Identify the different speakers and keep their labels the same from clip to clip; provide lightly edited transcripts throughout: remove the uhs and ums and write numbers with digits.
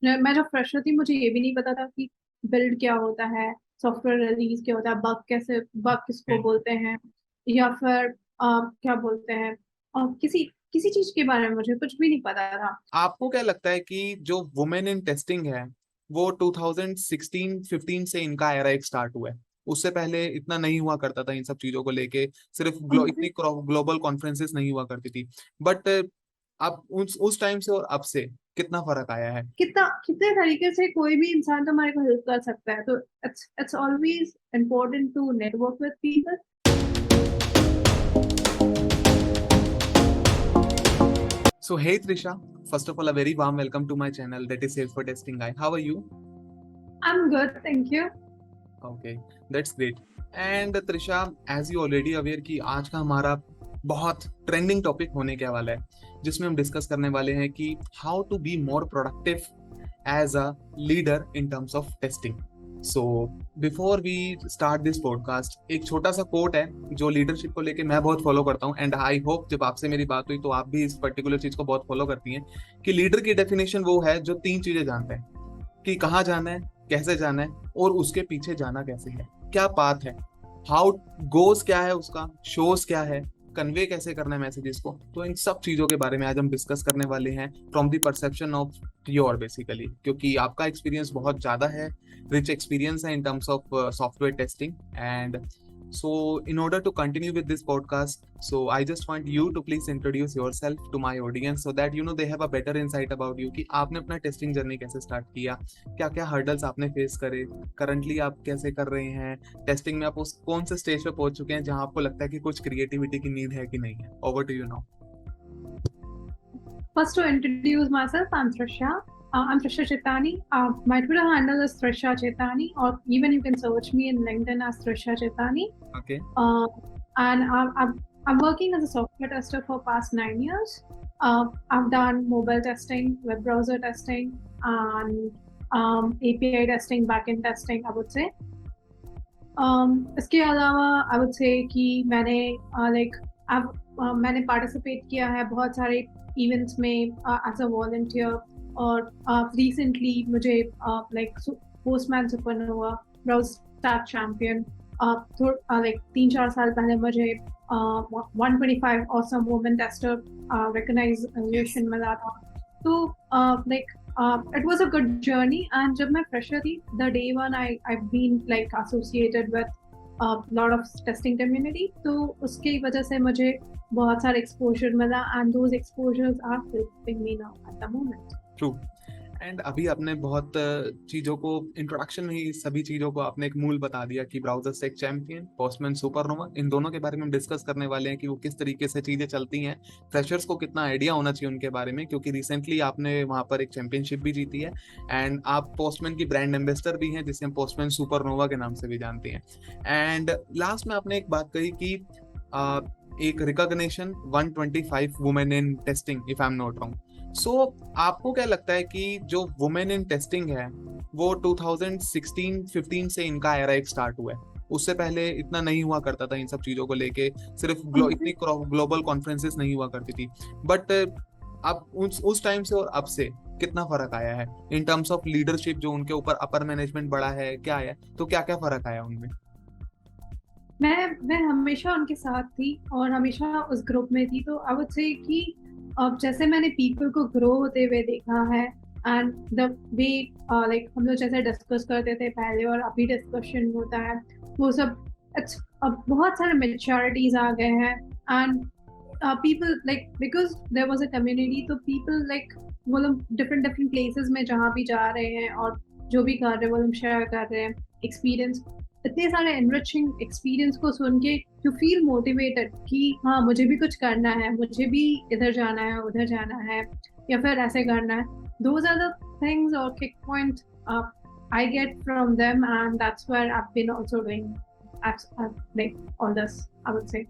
Speaker 1: मैं जब फ्रेशर थी मुझे ये भी नहीं पता था कि बिल्ड क्या होता है, सॉफ्टवेयर रिलीज क्या होता है, बग किसको
Speaker 2: Okay.
Speaker 1: बोलते हैं, या फिर क्या बोलते हैं, किसी किसी चीज के बारे में मुझे कुछ भी नहीं पता था।
Speaker 2: आपको क्या लगता है कि जो वुमेन इन टेस्टिंग है वो 2016-15 से इनका एरा एक स्टार्ट हुआ है? उससे पहले इतना नहीं हुआ करता था इन सब चीजों को लेके। सिर्फ इतनी ग्लोबल कॉन्फ्रेंसेस नहीं हुआ करती थी। बट अब उस टाइम से और अब से कितना फर्क आया है?
Speaker 1: कितने तरीके से कोई भी इंसान तुम्हारे को हेल्प कर सकता है, तो it's always important to network with people.
Speaker 2: So hey Trisha, first of all a very warm welcome to my channel that is Sales for Testing Guy. How are you?
Speaker 1: I am good, thank you.
Speaker 2: Okay, that's great. And Trisha, as you already aware कि आज का हमारा बहुत trending topic होने के वाला है, जिसमें हम डिस्कस करने वाले हैं कि how to be more productive as a leader in terms of testing. So before we start this podcast, एक छोटा सा कोट है जो लीडरशिप को लेके मैं बहुत फॉलो करता हूँ, एंड आई होप जब आपसे मेरी बात हुई तो आप भी इस पर्टिकुलर चीज को बहुत फॉलो करती हैं, कि लीडर की डेफिनेशन वो है जो तीन चीजें जानता है, कि कहाँ जाना है, कैसे जाना है, और उसके पीछे जाना कैसे है, क्या पाथ है, हाउ गोस क्या है, उसका शोज क्या है, कन्वे कैसे करना है मैसेजेस को। तो इन सब चीजों के बारे में आज हम डिस्कस करने वाले हैं from the perception of your basically, क्योंकि आपका एक्सपीरियंस बहुत ज्यादा है, रिच एक्सपीरियंस है इन terms of software testing. And so, in order to continue with this podcast, so I just want you to please introduce yourself to my audience so that they have a better insight about you कि आपने अपना testing journey कैसे start किया, क्या क्या hurdles आपने face करे, currently आप कैसे कर रहे हैं टेस्टिंग में, आप उस कौन से स्टेज पे पहुंच चुके हैं जहां आपको लगता है कि कुछ क्रिएटिविटी की नीड है कि नहीं है। Over to you now.
Speaker 1: First, to introduce myself, I'm Trisha. I'm Trisha Chaitani. My Twitter handle is Trisha Chaitani, or even you can search me in LinkedIn as Trisha Chaitani.
Speaker 2: Okay.
Speaker 1: Uh, and I'm working as a software tester for past 9 years. I've done mobile testing, web browser testing, and API testing, backend testing, I would say. इसके अलावा आई would say कि मैंने like अब मैंने participate किया है बहुत सारे इवेंट्स में एज अ वॉलंटियर, और रिसेंटली मुझे like Postman Supernova browse star champion, like 3-4 साल पहले मुझे 125 ऑसम वुमेन टेस्टर रिकग्नाइजेशन मिला था। तो like it was a good journey, and जब मैं fresher थी, the day one I've been like associated with a lot of testing community, तो उसकी वजह से मुझे बहुत सारे exposure मिला, and those exposures are helping me now at the moment.
Speaker 2: True. And अभी आपने बहुत चीजों को इंट्रोडक्शन में ही सभी चीजों को आपने एक मूल बता दिया कि BrowserStack Champion, Postman Supernova, इन दोनों के बारे में हम डिस्कस करने वाले हैं कि वो किस तरीके से चीजें चलती हैं, फ्रेशर्स को कितना आइडिया होना चाहिए उनके बारे में, क्योंकि रिसेंटली आपने वहां पर एक चैंपियनशिप भी जीती है, एंड आप पोस्टमैन की ब्रांड एम्बेसडर भी हैं, जिसे हम पोस्टमैन सुपरनोवा के नाम से भी जानते हैं। एंड लास्ट में आपने एक बात कही कि एक recognition 125 women in testing, if I am not wrong. So आपको क्या लगता है कि जो वुमेन इन टेस्टिंग है वो 2016-15 से इनका एरा एक स्टार्ट हुआ है? उससे पहले इतना नहीं हुआ करता था इन सब चीजों को लेके। सिर्फ इतनी ग्लोबल कॉन्फ्रेंसेस नहीं हुआ करती थी। बट अब उस टाइम से और अब से कितना फर्क आया है इन टर्म्स ऑफ लीडरशिप, जो उनके ऊपर अपर मैनेजमेंट बढ़ा है, क्या आया, तो क्या क्या फर्क आया उनमें?
Speaker 1: मैं हमेशा उनके साथ थी और हमेशा उस ग्रुप में थी, तो आई वुड से कि अब जैसे मैंने पीपल को ग्रो होते हुए देखा है, एंड द वे लाइक हम लोग जैसे डिस्कस करते थे पहले और अभी डिस्कशन होता है, वो सब अब बहुत सारे मेच्योरिटीज आ गए हैं, and people like because there was a community, तो पीपल लाइक वो लोग डिफरेंट डिफरेंट प्लेसेस में जहाँ भी जा रहे हैं और जो भी कर रहे हैं वो लोग शेयर कर रहे हैं एक्सपीरियंस, इतने सारे एनरिचिंग एक्सपीरियंस को सुन के यू फील मोटिवेटेड कि हाँ मुझे भी कुछ करना है, मुझे भी इधर जाना है उधर जाना है, या फिर ऐसे करना है। दोज आर द थिंग्स और key point I get from them, and that's where I have been also doing like all this, I would say.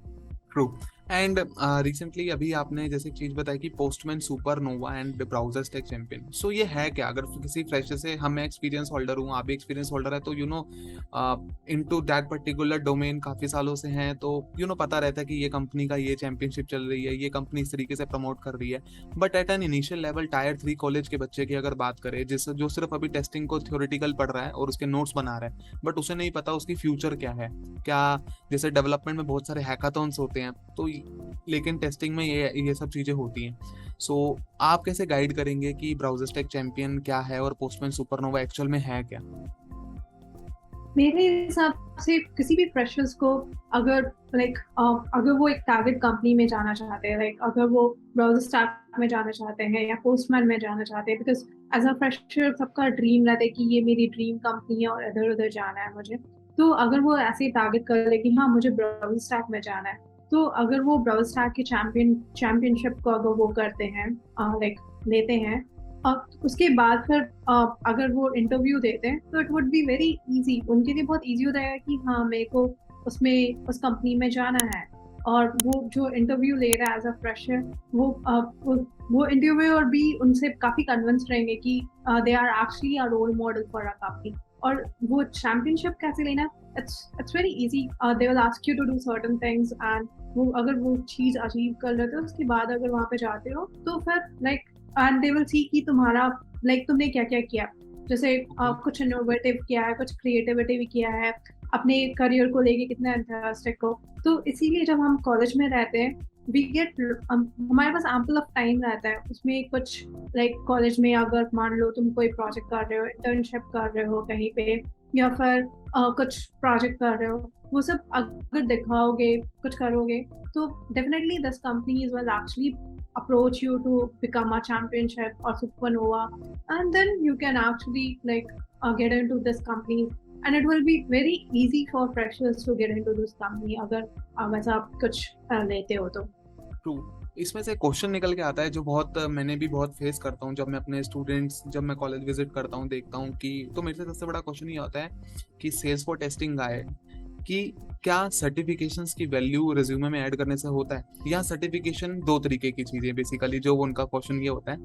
Speaker 2: True. And recently अभी आपने जैसे एक चीज बताई कि Postman Supernova and BrowserStack Champion, so ये है क्या? अगर किसी फ्रेशर से, हम एक्सपीरियंस होल्डर हूँ, आप भी एक्सपीरियंस होल्डर है, तो इनटू दैट पर्टिकुलर डोमेन काफी सालों से हैं, तो पता रहता है कि ये कंपनी का ये चैंपियनशिप चल रही है, ये कंपनी इस तरीके से प्रमोट कर रही है। But at an initial level tyre 3 college के बच्चे की अगर बात करें, जिस जो सिर्फ अभी टेस्टिंग को थ्योरेटिकल पढ़ रहा है और उसके नोट्स बना रहा है, बट उसे नहीं पता उसकी फ्यूचर क्या है, क्या जैसे डेवलपमेंट में बहुत सारे हैकाथॉन्स होते हैं, तो लेकिन टेस्टिंग में ये सब चीजें होती हैं। सो आप कैसे गाइड करेंगे कि ब्राउजर स्टैक चैंपियन क्या है और पोस्टमैन सुपरनोवा एक्चुअल में है क्या?
Speaker 1: मेरे हिसाब से किसी भी फ्रेशर्स को अगर अगर वो एक टारगेट कंपनी में जाना चाहते हैं, अगर वो ब्राउजर स्टैक में जाना चाहते हैं या पोस्टमैन में जाना चाहते हैं, बिकॉज एज अ फ्रेशर सबका ड्रीम रहता है कि ये मेरी ड्रीम कंपनी है और इधर उधर जाना है मुझे। तो अगर वो ऐसे टारगेट कर ले कि हाँ मुझे ब्राउजर स्टैक में जाना है, तो अगर वो ब्राउजर स्टैक की चैंपियनशिप को अगर वो करते हैं, लेते हैं, उसके बाद फिर अगर वो इंटरव्यू देते हैं, तो it would be very easy, उनके लिए बहुत इजी हो जाएगा कि हाँ मेरे को उस कंपनी में जाना है। और वो जो इंटरव्यू ले रहा है एज अ फ्रेशर, वो इंटरव्यूअर भी उनसे काफी कन्विंस रहेंगे कि they are actually a role model for a company. और वो चैंपियनशिप कैसे लेना, it's very easy, they will ask you to do certain things, and वो अगर वो चीज अचीव कर लेते हो उसके बाद अगर वहां पे जाते हो, तो फिर एंड दे विल सी कि तुम्हारा तुमने क्या क्या किया, जैसे कुछ इनोवेटिव किया है, कुछ क्रिएटिविटी भी किया है, अपने करियर को लेके कितना एंथुसियास्टिक हो। तो इसीलिए जब हम कॉलेज में रहते हैं, वी गेट हमारे पास एम्पल ऑफ टाइम रहता है उसमें कुछ, कॉलेज में अगर मान लो तुम कोई प्रोजेक्ट कर रहे हो, इंटर्नशिप कर रहे हो कहीं पे, या फिर कुछ प्रोजेक्ट कर रहे हो, वो सब अगर दिखाओगे, कुछ करोगे, तो definitely this companies will actually approach you to become a championship or supernova, and then you can actually get into this company, and it will be very easy for freshers to get into this company अगर वैसा आप कुछ लेते हो तो।
Speaker 2: True. इसमें से question निकल के आता है जो बहुत मैंने भी बहुत फेस करता हूँ जब मैं अपने स्टूडेंट्स, जब मैं कॉलेज विजिट करता हूँ, देखता हूँ कि, तो मेरे से सबसे बड़ा क्वेश्चन ये आता है कि सेल्स फॉर टेस्टिंग आए कि क्या सर्टिफिकेशंस की वैल्यू रिज्यूमे में ऐड करने से होता है, या सर्टिफिकेशन दो तरीके की चीजें बेसिकली, जो उनका क्वेश्चन ये होता है।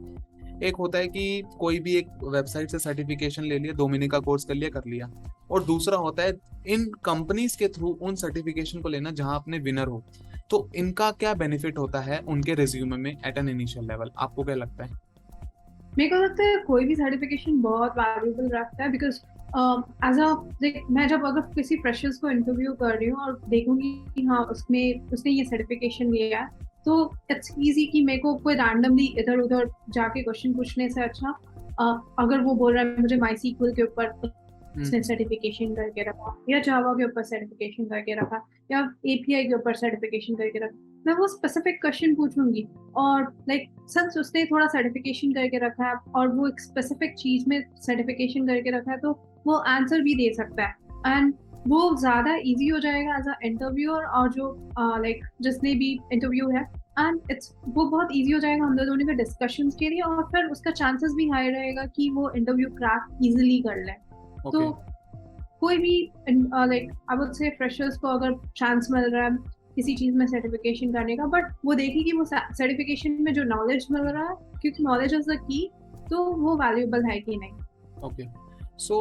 Speaker 2: एक होता है कि कोई भी एक वेबसाइट से सर्टिफिकेशन ले लिया, 2 महीने का कोर्स कर लिया, और दूसरा होता है इन कंपनीज के थ्रू उन सर्टिफिकेशन को लेना जहां अपने विनर हो। तो इनका क्या बेनिफिट होता है उनके रिज्यूमे में एट एन इनिशियल लेवल, आपको क्या लगता है?
Speaker 1: मेरे को लगता है कोई भी सर्टिफिकेशन बहुत वैल्यूबल रखता है, बिकॉज एज अ मैं जब अगर किसी फ्रेशर्स को इंटरव्यू कर रही हूँ और देखूंगी कि हाँ उसने ये सर्टिफिकेशन लिया है, तो इट्स इजी कि मेरे को कोई रैंडमली इधर उधर जाके क्वेश्चन पूछने से अच्छा, अगर वो बोल रहा है मुझे माई सीक्वल के ऊपर उसने सर्टिफिकेशन करके रखा, या जावा के ऊपर सर्टिफिकेशन करके रखा, या एपीआई के ऊपर सर्टिफिकेशन करके रखा, मैं वो स्पेसिफिक क्वेश्चन पूछूंगी। और सिंस उसने थोड़ा सर्टिफिकेशन करके रखा है और वो एक स्पेसिफिक चीज में सर्टिफिकेशन करके रखा है, तो वो आंसर भी दे सकता है, एंड वो ज्यादा इजी हो जाएगा एज अ इंटरव्यूअर, और जो जिसने भी इंटरव्यू है, एंड वो बहुत इजी हो जाएगा हम दोनों के डिस्कशन के लिए, और फिर उसका चांसेस भी हाई रहेगा कि वो इंटरव्यू क्रैक इजिली कर ले। तो कोई भी आई वुड से फ्रेशर्स को अगर चांस मिल रहा है किसी चीज में सर्टिफिकेशन करने का, बट वो देखे कि वो सर्टिफिकेशन में जो नॉलेज मिल रहा है, क्योंकि नॉलेज इज द की, तो वो वैल्यूएबल है कि नहीं।
Speaker 2: ओके, सो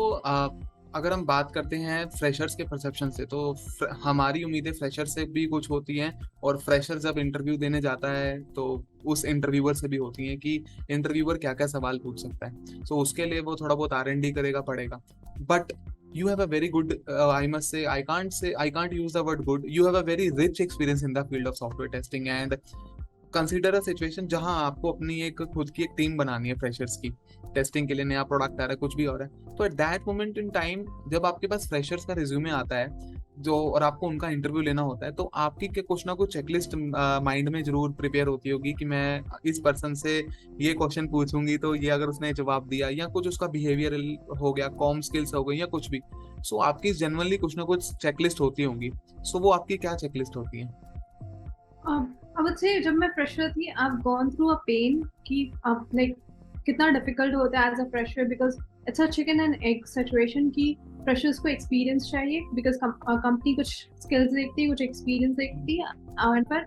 Speaker 2: अगर हम बात करते हैं फ्रेशर्स के परसेप्शन से, तो हमारी उम्मीदें फ्रेशर से भी कुछ होती हैं, और फ्रेशर जब इंटरव्यू देने जाता है तो उस इंटरव्यूअर से भी होती हैं कि इंटरव्यूअर क्या क्या सवाल पूछ सकता है। सो उसके लिए वो थोड़ा बहुत R&D करेगा, पड़ेगा। But you have a very good, I must say, I can't use the word good, you have a very rich experience in the field of software testing, and consider a situation जहां आपको अपनी एक खुद की एक team बनानी है freshers की, टेस्टिंग के लिए नया प्रोडक्ट आ रहा है, कुछ भी हो रहा है, तो at that moment in time जब आपके पास फ्रेशर्स का रिज्यूमे आता है जो, और आपको उनका इंटरव्यू लेना होता है, तो आपकी कुछ ना कुछ चेकलिस्ट माइंड में जरूर प्रिपेयर होती होगी कि मैं इस पर्सन से ये क्वेश्चन पूछूंगी, तो ये अगर उसने जवाब दिया, या कुछ उसका बिहेवियर हो गया, कॉम स्किल्स हो गई, या कुछ भी। सो आपकी जनरली कुछ ना कुछ चेकलिस्ट होती होंगी। सो वो आपकी क्या चेकलिस्ट होती है?
Speaker 1: I would say जब मैं फ्रेशर थी, I've gone through a pain कि अब कितना डिफिकल्ट होता है as a fresher, because it's a chicken and egg situation कि फ्रेशर्स को एक्सपीरियंस चाहिए, बिकॉज कंपनी कुछ स्किल्स देखती है, कुछ एक्सपीरियंस देखती है, एंड पर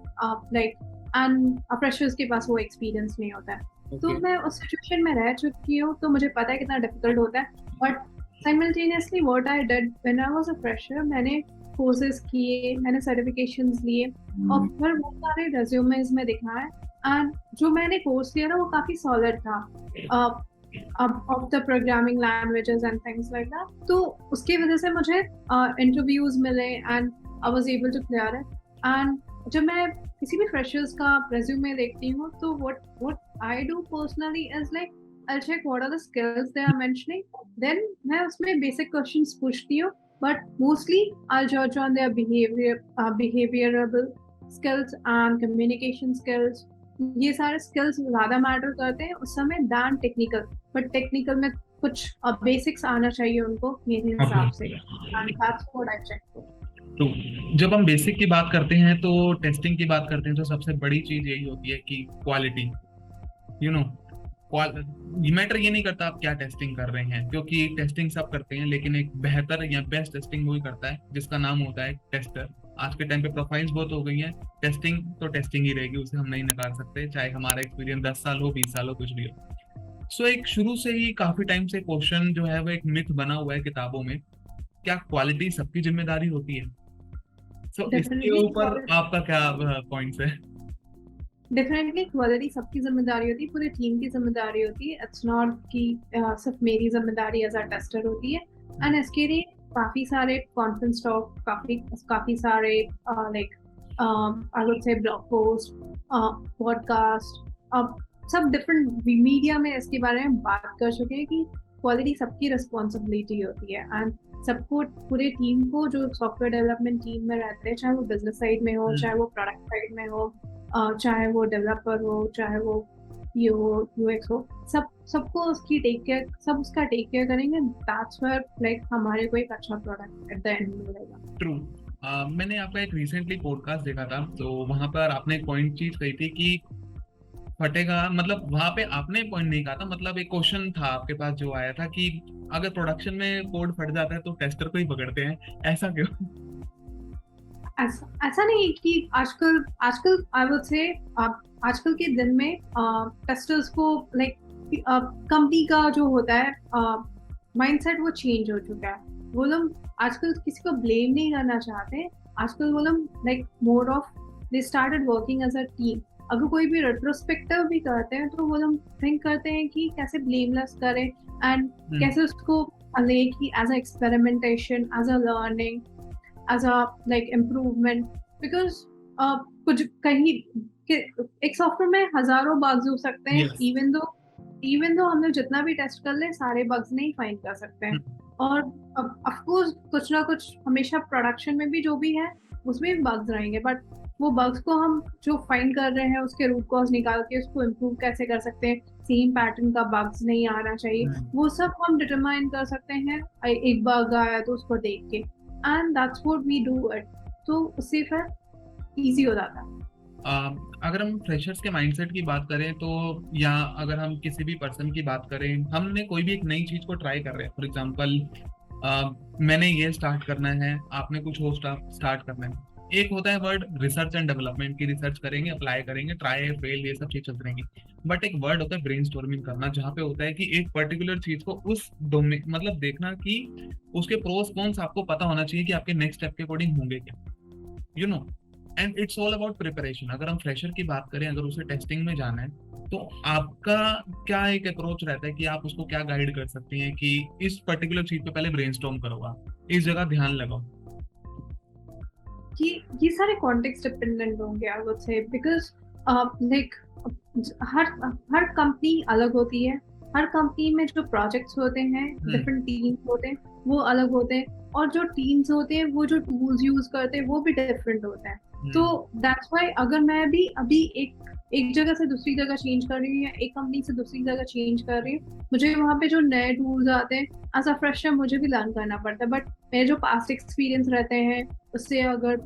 Speaker 1: लाइक एंड फ्रेशर्स के पास वो एक्सपीरियंस नहीं होता है। तो
Speaker 2: Okay.
Speaker 1: मैं उस सिचुएशन में रह चुकी हूँ, तो मुझे पता है कितना डिफिकल्ट होता है। But simultaneously what I did when I was a fresher, मैंने कोर्सेज किए, मैंने सर्टिफिकेशंस लिए, और फिर वो सारे रेज्यूमेज में दिखाए। एंड जो मैंने कोर्स लिया ना वो काफी सॉलिड था, of the programming languages and things like that. तो उसकी वजह से मुझे इंटरव्यूज मिले and I was able to clear it. And जब मैं किसी भी फ्रेशर्स का रेज्यूमे देखती हूँ, तो what I do personally is like I'll check what are the skills they are mentioning, then मैं उसमें basic questions पूछती हूँ, but mostly I'll judge on their behavioral skills and communication skills। ये सारे स्किल्स ज्यादा मैटर करते हैं उस समय दैन टेक्निकल, बट टेक्निकल में कुछ बेसिक्स आना चाहिए उनको मेरे हिसाब से। And that's what I check for.
Speaker 3: तो जब हम बेसिक की बात करते हैं तो टेस्टिंग की बात करते हैं तो सबसे बड़ी चीज यही होती है कि क्वालिटी, यू नो, मैटर ये नहीं करता आप क्या टेस्टिंग कर रहे हैं, क्योंकि टेस्टिंग सब करते हैं, लेकिन एक बेहतर या बेस्ट टेस्टिंग वही करता है जिसका नाम होता है टेस्टर। आज के टाइम पे प्रोफाइल्स बहुत हो गई हैं, टेस्टिंग तो टेस्टिंग ही रहेगी, उसे हम नहीं निकाल सकते, चाहे हमारा एक्सपीरियंस 10 साल हो, 20 साल हो, कुछ भी हो। सो एक शुरू से ही काफी टाइम से क्वेश्चन जो है वो एक मिथ बना हुआ है किताबों में, क्या क्वालिटी सबकी जिम्मेदारी होती है? सो इसके ऊपर आपका क्या पॉइंट्स है?
Speaker 1: डेफिनेटली क्वालिटी सबकी जिम्मेदारी होती है, पूरे टीम की जिम्मेदारी होती है। इट्स नॉट कि सिर्फ मेरी जिम्मेदारी एज अ टेस्टर होती है। एंड इसके लिए काफी सारे कॉन्फ्रेंस टॉक, काफी सारे लाइक आई वुड से ब्लॉग पोस्ट, पॉडकास्ट, सब डिफरेंट मीडिया में इसके बारे में बात कर चुके हैं कि क्वालिटी सबकी रिस्पॉन्सिबिलिटी होती है। एंड सबको, पूरे टीम को, जो सॉफ्टवेयर डेवलपमेंट टीम में रहते हैं, चाहे वो बिजनेस साइड में हो, चाहे वो प्रोडक्ट साइड में हो, चाहे वो डेवलपर हो, चाहे वो यूएक्स हो, सबको उसकी सब उसका टेक केयर करेंगे। दैट्स वेयर लाइक हमारे को एक अच्छा प्रोडक्ट एट द एंड मिलेगा।
Speaker 3: ट्रू। मैंने आपका एक रिसेंटली पॉडकास्ट देखा था, तो वहां पर आपने एक पॉइंट चीज कही थी कि फटेगा, मतलब वहां पे आपने पॉइंट नहीं कहा था, मतलब एक क्वेश्चन था आपके पास जो आया था कि अगर प्रोडक्शन में कोड फट जाता है तो टेस्टर को ही पकड़ते हैं, ऐसा क्यों?
Speaker 1: ऐसा नहीं कि आजकल आई वुड से आजकल के दिन में टेस्टर्स को लाइक कंपनी का जो होता है माइंडसेट वो चेंज हो चुका है। वो लोग आजकल किसी को ब्लेम नहीं करना चाहते। आजकल वो लोग like more of they started working as a team. अगर कोई भी रेट्रोस्पेक्टिव भी करते हैं तो वो लोग थिंक करते हैं कि कैसे ब्लेमलेस करें एंड कैसे उसको ले कि as a experimentation, as a learning, as a like improvement, because कुछ कहीं एक सॉफ्टवेयर में हजारों बग्स हो सकते हैं।
Speaker 3: Yes.
Speaker 1: even though हम लोग जितना भी टेस्ट कर ले सारे बग्स नहीं फाइंड कर सकते हैं। और ऑफ कोर्स कुछ ना कुछ हमेशा प्रोडक्शन में भी जो भी है उसमें भी बग्स रहेंगे, बट वो बग्स को हम जो फाइंड कर रहे हैं उसके रूट कॉज निकाल के उसको इम्प्रूव कैसे कर सकते हैं, सेम पैटर्न का बग्स नहीं आना चाहिए, वो सब हम डिटरमाइन कर सकते हैं एक बग आया तो उसको देख के। And that's what we do it. तो उससे फिर इजी हो जाता है।
Speaker 3: अगर हम फ्रेशर्स के माइंडसेट की बात करें तो, या अगर हम किसी भी पर्सन की बात करें, हमने कोई भी एक नई चीज को ट्राई कर रहे हैं, फॉर एग्जांपल मैंने ये स्टार्ट करना है, आपने कुछ हो स्टार्ट करना है। एक होता है वर्ड रिसर्च एंड डेवलपमेंट की, रिसर्च करेंगे, अप्लाई करेंगे, ट्राई फेल ये सब चीज चलती रहेंगी। बट एक वर्ड होता है ब्रेनस्टॉर्मिंग करना, जहाँ पे होता है कि एक पर्टिकुलर चीज को उस डोमेन, मतलब देखना कि उसके प्रोस कॉन्स आपको पता होना चाहिए कि आपके नेक्स्ट स्टेप के अकॉर्डिंग होंगे क्या, you know. And it's all about preparation. अगर हम फ्रेशर की बात करें, अगर उसे टेस्टिंग में जाना है तो आपका क्या एक अप्रोच रहता है कि आप उसको क्या गाइड कर सकते हैं कि इस पर्टिकुलर चीज पे पहले ब्रेनस्टॉर्म करो, आप इस जगह ध्यान लगाओ?
Speaker 1: कि ये सारे कॉन्टेक्स्ट डिपेंडेंट होंगे आई वुड से, बिकॉज लाइक हर कंपनी अलग होती है। हर कंपनी में जो प्रोजेक्ट्स होते हैं, डिफरेंट टीम्स होते हैं, वो अलग होते हैं, और जो टीम्स होते हैं वो जो टूल्स यूज करते हैं वो भी डिफरेंट होते हैं। तो दैट्स व्हाई अगर मैं भी अभी एक जगह से दूसरी जगह चेंज कर रही हूँ या एक कंपनी से दूसरी जगह चेंज कर रही हूँ, मुझे वहाँ पे जो नए टूल्स आते हैं एज अ फ्रेशर मुझे भी लर्न करना पड़ता है। बट मेरे जो पास्ट एक्सपीरियंस रहते हैं उससे अगर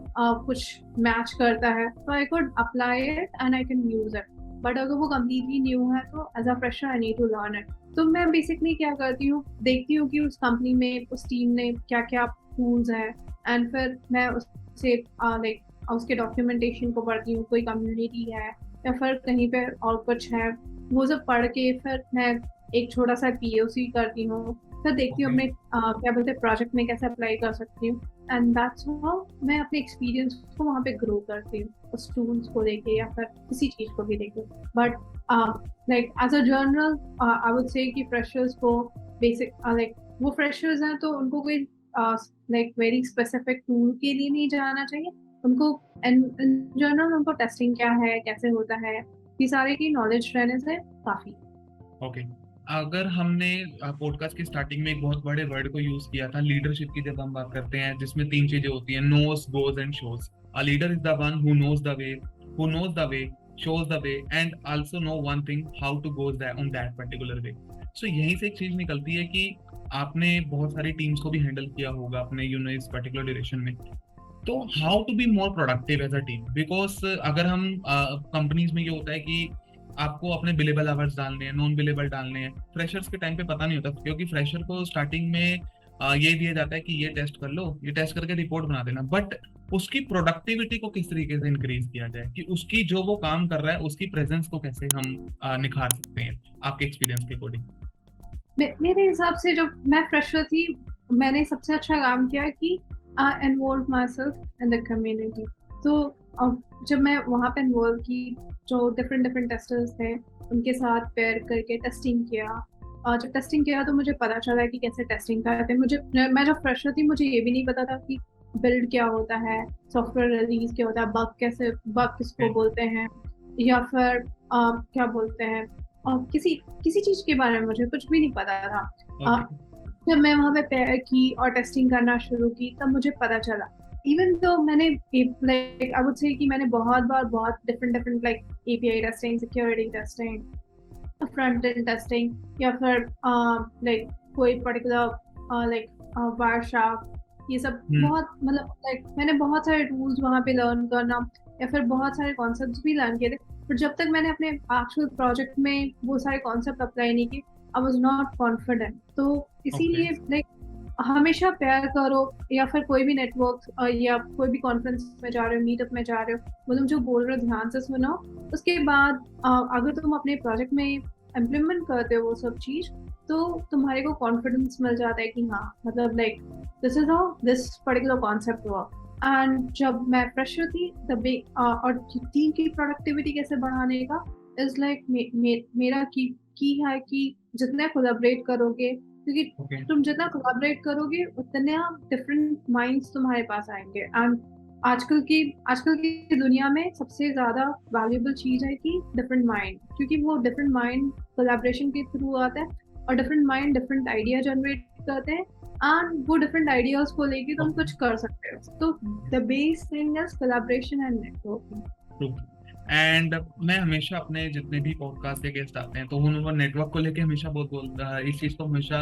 Speaker 1: कुछ मैच करता है तो I could apply it and I can use it. But अगर वो कम्प्लीटली न्यू है तो as a fresher I need to learn it. तो मैं बेसिकली क्या करती हूँ, देखती हूँ कि उस कंपनी में उस टीम ने क्या क्या टूल्स है, एंड फिर मैं उससे लाइक उसके डॉक्यूमेंटेशन को पढ़ती हूँ, कोई कम्युनिटी है या फिर कहीं पे और कुछ है, वो सब पढ़ के फिर मैं एक छोटा सा POC करती हूँ, फिर देखती हूँ
Speaker 3: Okay.
Speaker 1: अपने क्या बोलते हैं प्रोजेक्ट में कैसे अप्लाई कर सकती हूँ, एंड दैट्स हाउ मैं अपने एक्सपीरियंस को वहाँ पे ग्रो करती हूँ उस टूल्स को लेके या फिर किसी चीज़ को भी लेके। But like as a general I would say कि फ्रेशर्स को बेसिक लाइक वो फ्रेशर्स हैं तो उनको कोई लाइक वेरी स्पेसिफिक टूल के लिए नहीं जाना चाहिए, उनको इन जनरल उनको टेस्टिंग क्या है, कैसे होता है, ये सारे की नॉलेज रहने से काफ़ी।
Speaker 3: ओके, अगर हमने पॉडकास्ट की स्टार्टिंग में एक बहुत बड़े वर्ड को यूज किया था लीडरशिप की, जब हम बात करते हैं जिसमें 3 चीजें होती हैं, knows goes and shows. A leader is the one who knows the way, shows the way and also know one thing how to go on that particular way. So यहीं से एक चीज निकलती है कि आपने बहुत सारी टीम्स को भी हैंडल किया होगा अपने इस पर्टिकुलर ड्यूरेशन में, तो how to be more productive as a team, because अगर हम कंपनीज में ये होता है कि आपको अपने बिलेबल आवर्स डालने हैं, नॉन बिलेबल डालने हैं, फ्रेशर्स के टाइम पे पता नहीं होता, क्योंकि फ्रेशर को स्टार्टिंग में ये दिया जाता है कि ये टेस्ट कर लो, ये टेस्ट करके रिपोर्ट बना देना, बट उसकी प्रोडक्टिविटी को किस तरीके से इंक्रीज किया जाए, कि उसकी जो वो काम कर रहा है उसकी प्रेजेंस को कैसे हम निखार सकते हैं आपके एक्सपीरियंस के अकॉर्डिंग?
Speaker 1: मेरे हिसाब से जब मैं फ्रेशर थी, मैंने सबसे अच्छा काम किया कि involve my self in the community. तो जब मैं वहाँ पे इन्वॉल्व की, जो डिफरेंट टेस्टर्स थे उनके साथ पेयर करके टेस्टिंग किया, और जब टेस्टिंग किया तो मुझे पता चला कि कैसे टेस्टिंग करते हैं। मैं जब फ्रेशर थी मुझे ये भी नहीं पता था कि बिल्ड क्या होता है, सॉफ्टवेयर रिलीज क्या होता है, बग किसको बोलते हैं, या फिर क्या बोलते हैं, किसी किसी चीज के बारे में मुझे कुछ भी नहीं पता था। जब मैं वहाँ पे पेयर की और टेस्टिंग करना शुरू की तब मुझे पता चला, इवन तो मैंने लाइक आई वुड से कि मैंने बहुत different like API testing, security testing, front end testing, या फिर लाइक कोई पर्टिकुलर लाइक वायरशार्क, ये सब बहुत मतलब लाइक मैंने बहुत सारे टूल्स वहाँ पे लर्न करना या फिर बहुत सारे कॉन्सेप्ट्स भी लर्न किए थे, पर जब तक मैंने अपने एक्चुअल प्रोजेक्ट में वो सारे कॉन्सेप्ट अप्लाई नहीं किए, आई वाज नॉट कॉन्फिडेंट। तो इसीलिए लाइक हमेशा पेयर करो, या फिर कोई भी नेटवर्क या कोई भी कॉन्फ्रेंस में जा रहे हो, मीटअप में जा रहे हो, वो तुम जो बोल रहे हो ध्यान से सुनो, उसके बाद अगर तुम अपने प्रोजेक्ट में इम्प्लीमेंट करते हो वो सब चीज, तो तुम्हारे को कॉन्फिडेंस मिल जाता है कि हाँ मतलब like this is how this particular concept work. And जब मैं फ्रेशर थी तब और टीम की प्रोडक्टिविटी कैसे बढ़ाने का इज लाइक मेरा की है कि जितना कोलैबोरेट करोगे, क्योंकि तुम जितना कोलैबोरेट करोगे उतने डिफरेंट माइंड्स तुम्हारे पास आएंगे। एंड आजकल की दुनिया में सबसे ज्यादा वैल्यूएबल चीज है कि डिफरेंट माइंड, क्योंकि वो डिफरेंट माइंड कोलैबोरेशन के थ्रू आता है और different mind different idea generate करते हैं, एंड वो डिफरेंट आइडियाज को लेके तुम कुछ कर सकते हो। तो the base thing is collaboration and networking.
Speaker 3: And मैं हमेशा अपने जितने भी पॉडकास्ट के गेस्ट आते हैं तो उन्होंने नेटवर्क को लेके हमेशा बहुत इस चीज को हमेशा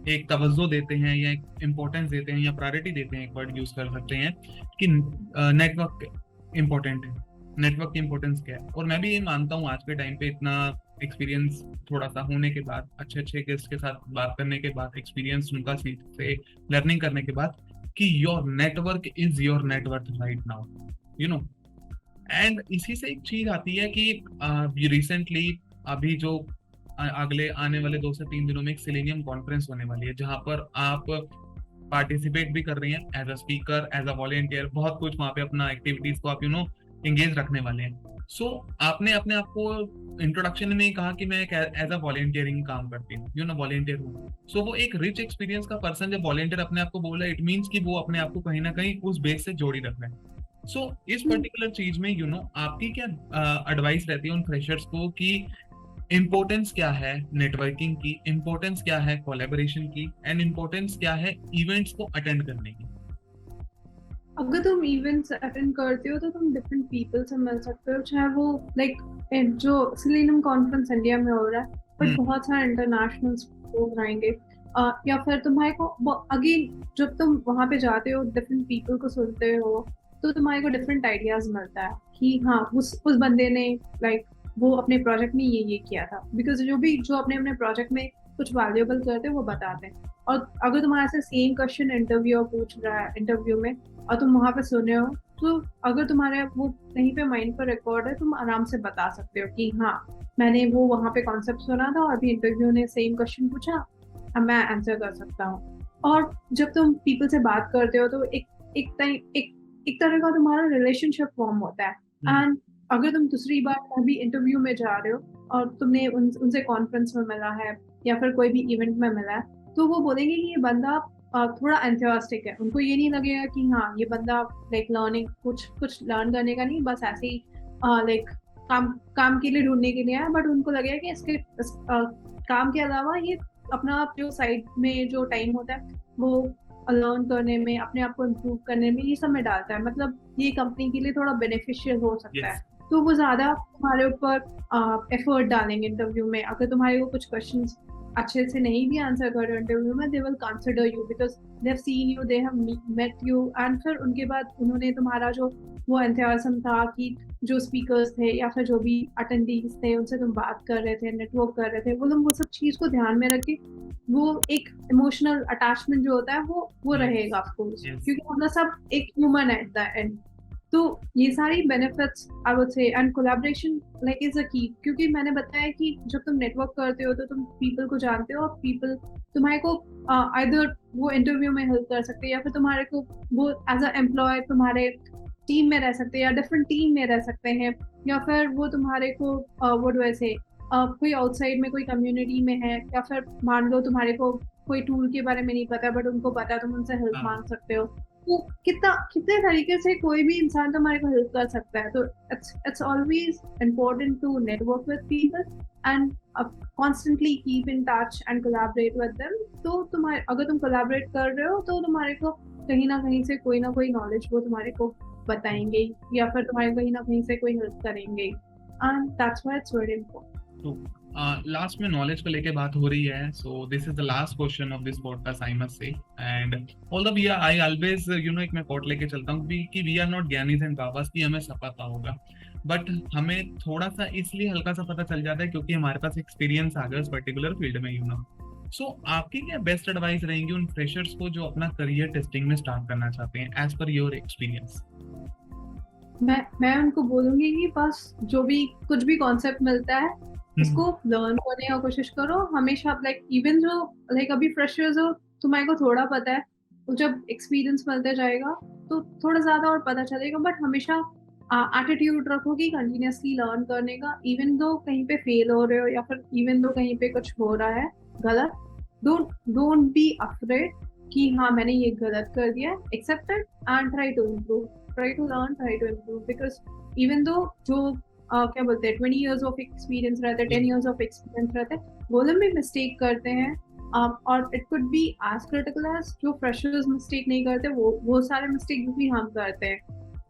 Speaker 3: एक तवज्जो देते हैं या एक इम्पोर्टेंस देते हैं या प्रायोरिटी देते हैं, एक वर्ड यूज कर सकते हैं कि नेटवर्क इम्पोर्टेंट है, नेटवर्क की इम्पोर्टेंस क्या है। और मैं भी ये मानता हूँ आज के टाइम पे इतना एक्सपीरियंस थोड़ा सा होने के बाद, अच्छे गेस्ट के साथ बात करने के बाद, एक्सपीरियंस उनका से लर्निंग करने के बाद, कि your network is your network right now, you know. And इसी से एक चीज आती है कि रिसेंटली अभी जो अगले आने वाले 2 से 3 दिनों में एक सिलेनियम कॉन्फ्रेंस होने वाली है, जहां पर आप पार्टिसिपेट भी कर रही हैं as a speaker, as a volunteer, बहुत कुछ वहां पे अपना एक्टिविटीज को आप एंगेज रखने वाले हैं। सो आपने अपने आप को इंट्रोडक्शन में ही कहा कि मैं एज अ वॉलेंटियरिंग काम करती हूँ, वॉलेंटियर हूँ। सो वो एक रिच एक्सपीरियंस का पर्सन जब वॉलेंटियर अपने आप को बोला, इट मीन्स कि वो अपने आप को कहीं ना कहीं उस बेस से जोड़ी रख रहे हैं। सो इस पर्टिकुलर चीज में आपकी क्या एडवाइस रहती है उन फ्रेशर्स को कि इम्पोर्टेंस क्या है नेटवर्किंग की, इम्पोर्टेंस क्या है कोलैबोरेशन की, एंड इम्पोर्टेंस क्या है इवेंट्स को अटेंड करने की?
Speaker 1: अगर तुम इवेंट्स अटेंड करते हो तो तुम डिफरेंट पीपल से मिल सकते हो, चाहे वो लाइक जो सिलेनियम कॉन्फ्रेंस इंडिया में हो रहा है, बट बहुत सारे इंटरनेशनल लोग रहेंगे, या फिर तुम्हारे को अगेन जब तुम वहाँ पे जाते हो डिफरेंट पीपल को सुनते हो तो तुम्हारे को डिफरेंट आइडियाज मिलता है कि हाँ उस बंदे ने लाइक वो अपने प्रोजेक्ट में ये किया था, बिकॉज जो अपने प्रोजेक्ट में कुछ वैल्यूएबल करते हैं वो बताते हैं। और अगर तुम्हारे से सेम क्वेश्चन इंटरव्यूअर पूछ रहा है इंटरव्यू में और तुम वहाँ पे सुने हो, तो अगर तुम्हारे वो कहीं पे माइंड पर रिकॉर्ड है, तुम आराम से बता सकते हो कि हाँ मैंने वो वहाँ पे कॉन्सेप्ट सुना था और अभी इंटरव्यू ने सेम क्वेश्चन पूछा, अब मैं आंसर कर सकता हूँ। और जब तुम पीपल से बात करते हो तो एक तरह का तुम्हारा रिलेशनशिप फॉर्म होता है। एंड अगर तुम दूसरी बार कभी इंटरव्यू में जा रहे हो और तुमने उनसे कॉन्फ्रेंस में मिला है या फिर कोई भी इवेंट में मिला है, तो वो बोलेंगे कि ये बंदा थोड़ा एंथुसियास्टिक है। उनको ये नहीं लगेगा कि हाँ ये बंदा लाइक लर्निंग कुछ लर्न करने का नहीं, बस ऐसे ही लाइक काम के लिए ढूंढने के लिए है, बट उनको लगेगा कि इसके काम के अलावा ये अपना जो साइड में जो टाइम होता है वो लर्न करने में, अपने आप को इम्प्रूव करने में, ये सब में डालता है। मतलब ये कंपनी के लिए थोड़ा बेनिफिशियल हो सकता है। तो वो ज्यादा तुम्हारे ऊपर एफर्ट डालेंगे इंटरव्यू में। अगर तुम्हारे को कुछ क्वेश्चंस अच्छे से नहीं भी आंसर कर रहे इंटरव्यू में, they will consider you because they have seen you, they have met you, and फिर उनके बाद उन्होंने तुम्हारा जो वो एंथुसियाज्म था कि जो स्पीकर्स थे या फिर जो भी अटेंडीज थे उनसे तुम बात कर रहे थे, नेटवर्क कर रहे थे, वो लोग वो सब चीज को ध्यान में रख के वो एक इमोशनल अटैचमेंट जो होता है वो रहेगा ऑफकोर्स, क्योंकि हम लोग सब एक ह्यूमन है एट द एंड। तो ये सारी बेनिफिट्स आई वुड से, and collaboration like is a की, क्योंकि मैंने बताया कि जब तुम नेटवर्क करते हो तो तुम पीपल को जानते हो और पीपल तुम्हारे को आइदर वो इंटरव्यू में हेल्प कर सकते हैं या फिर तुम्हारे को वो एज अ एम्प्लॉय तुम्हारे टीम में रह सकते हैं या डिफरेंट टीम में रह सकते हैं, या फिर वो तुम्हारे को वो वैसे कोई आउटसाइड में कोई कम्युनिटी में है, या फिर मान लो तुम्हारे को कोई टूल के बारे में नहीं पता बट उनको पता है, तुम उनसे हेल्प मांग सकते हो। तो कितने तरीके से कोई भी इंसान तुम्हारे को हेल्प कर सकता है। तो it's always important to network with people and constantly keep in touch and collaborate with them. तो तुम्हारे अगर तुम कोलैबोरेट कर रहे हो तो तुम्हारे को कहीं ना कहीं से कोई ना कोई नॉलेज वो तुम्हारे को बताएंगे या फिर तुम्हारे कहीं ना कहीं से कोई हेल्प करेंगे, and that's why it's very important.
Speaker 3: तो लास्ट में नॉलेज को लेके बात हो रही है, so this is the last question of this podcast I must say, and all the we are I always एक मैं कोट लेके चलता हूँ कि वी आर नॉट ज्ञानीज एंड बाबास, की हमें सब पता होगा, बट हमें थोड़ा सा इसलिए हल्का सा पता चल जाता है क्योंकि हमारे पास एक्सपीरियंस आ गया उस पर्टिकुलर फील्ड में सो आपकी क्या बेस्ट एडवाइस रहेंगी उन फ्रेशर्स को जो अपना करियर टेस्टिंग में स्टार्ट करना चाहते हैं एज पर योर एक्सपीरियंस?
Speaker 1: मैं उनको बोलूंगी कि बस जो भी कुछ भी कॉन्सेप्ट मिलता है उसको लर्न करने की कोशिश करो हमेशा। लाइक इवन जो लाइक अभी फ्रेशर्स हो, तुम्हारे को थोड़ा पता है, तो जब एक्सपीरियंस मिलता जाएगा तो थोड़ा ज्यादा और पता चलेगा, बट हमेशा एटीट्यूड रखो कि कंटिन्यूअसली लर्न करने का। इवन दो कहीं पे फेल हो रहे हो या फिर इवन दो कहीं पे कुछ हो रहा है गलत, डोंट बी अफ्रेड कि हाँ मैंने ये गलत कर दिया, accept it and try to improve, try to learn, try to improve. Because even though जो क्या बोलते हैं 20 years ऑफ एक्सपीरियंस रहते हैं, 10 years ऑफ एक्सपीरियंस रहते हैं, वो लोग भी मिस्टेक करते हैं, और it could be as critical as जो फ्रेशर्स मिस्टेक नहीं करते वो सारे मिस्टेक भी हम करते हैं,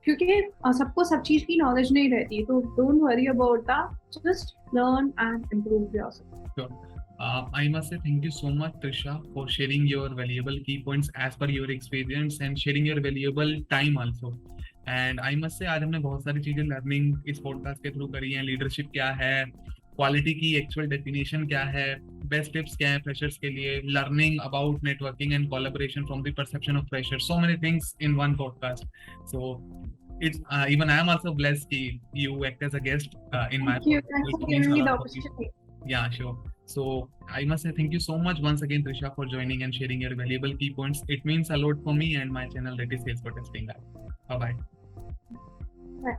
Speaker 1: क्योंकि सबको सब चीज की नॉलेज नहीं रहती। तो don't worry about that, just learn and improve yourself.
Speaker 3: I must say thank you so much, Trisha, for sharing your valuable key points as per your experience and sharing your valuable time also. And I must say आज हमने बहुत सारी चीजें learning इस podcast के through करी हैं। Leadership क्या है, क्वालिटी की एक्चुअल डेफिनेशन क्या है, बेस्ट टिप्स क्या है फ्रेशर्स के लिए, learning about networking and collaboration from the perception of freshers, so many things in one podcast. So it's even I am also blessed कि you act as a guest in my podcast.
Speaker 1: Thank you for giving me the opportunity.
Speaker 3: Yeah, sure. So I must say thank you so much once again, Trisha, for joining and sharing your valuable key points. It means a lot for me and my channel, that is Sales for Testing. Bye bye.
Speaker 1: Bye.